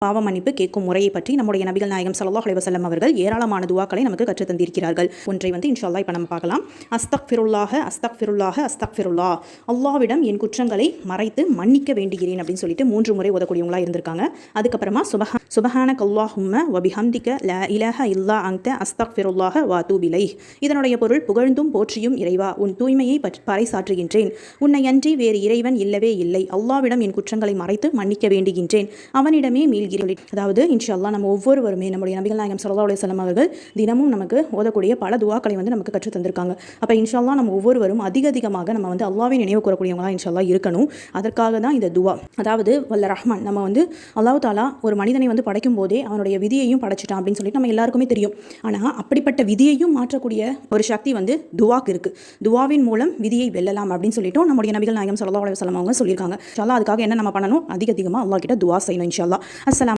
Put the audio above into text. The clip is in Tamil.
பாவ மன்னிப்பு கேட்கும் முறையை பற்றி நம்முடைய நபிகள் நாயகம் ஸல்லல்லாஹு அலைஹி வஸல்லம் அவர்கள் ஏராளமான துவாக்களை நமக்கு கற்றுத் தந்திருக்கிறார்கள். ஒன்றை இன்ஷா அல்லாஹ் இப்போ நம்ம பார்க்கலாம். அஸ்தக்ஃபிருல்லாஹ அஸ்தக்ஃபிருல்லாஹ அஸ்தக்ஃபிருல்லா, அல்லாஹ்விடம் என் குற்றங்களை மறைத்து மன்னிக்க வேண்டுகிறேன் அப்படின்னு சொல்லிட்டு 3 முறை ஓதக்கூடியவங்களா இருந்திருக்காங்க. அதுக்கப்புறமா சுபஹானக அல்லாஹும்ம வபிஹம்திக லா இலாஹ இல்லா அன்த அஸ்தக்ஃபிருல்லாஹ வ அதூபு இலைஹ். இதனுடைய பொருள், புகழ்ந்தும் போற்றியும் இறைவா, உன் தூய்மையை பறைசாற்றுகின்றேன். உன்னை அன்றி வேறு இறைவன் இல்லவே இல்லை. அல்லாஹ்விடம் என் குற்றங்களை மறைத்து மன்னிக்க வேண்டுகின்றேன். அவனிடமே மீள்கிறேன். அதாவது இன்ஷா அல்லாஹ் நம்ம ஒவ்வொருவருமே நம்முடைய நபிகள் நாயகம் ஸல்லல்லாஹு அலைஹி வஸல்லம் அவர்கள் தினமும் நமக்கு ஓதக்கூடிய பல துவாக்களை நமக்கு கற்றுத் தந்திருக்காங்க. அப்போ இன்ஷா அல்லாஹ் நம்ம ஒவ்வொருவரும் அதிகமாக நம்ம அல்லாஹ்வை நினைவு கூறக்கூடியவங்களா இன்ஷா அல்லாஹ் இருக்கணும். அதற்காக தான் இந்த துவா. அதாவது வல்ல ரஹ்மான், நம்ம அல்லாஹ் தாலா ஒரு மனிதனை படைக்கும் போதே அவனுடைய விதியையும் படைச்சிட்டான் அப்படின்னு சொல்லிட்டு நம்ம எல்லாருக்குமே தெரியும். ஆனால் அப்படிப்பட்ட விதியையும் மாற்றக்கூடிய ஒரு சக்தி துவாக்கு இருக்கு. துவாவின் மூலம் விதியை வெல்லலாம் அப்படின்னு சொல்லிட்டு நம்முடைய நபிகள் நாயகம் ஸல்லல்லாஹு அலைஹி வஸல்லம் அவங்க சொல்லியிருக்காங்க. இன்ஷா அல்லாஹ் அதுக்காக என்ன நம்ம பண்ணணும்? அதிகமாக அல்லாஹ் கிட்ட துவா செய்யணும். இன்ஷா அல்லாஹ்.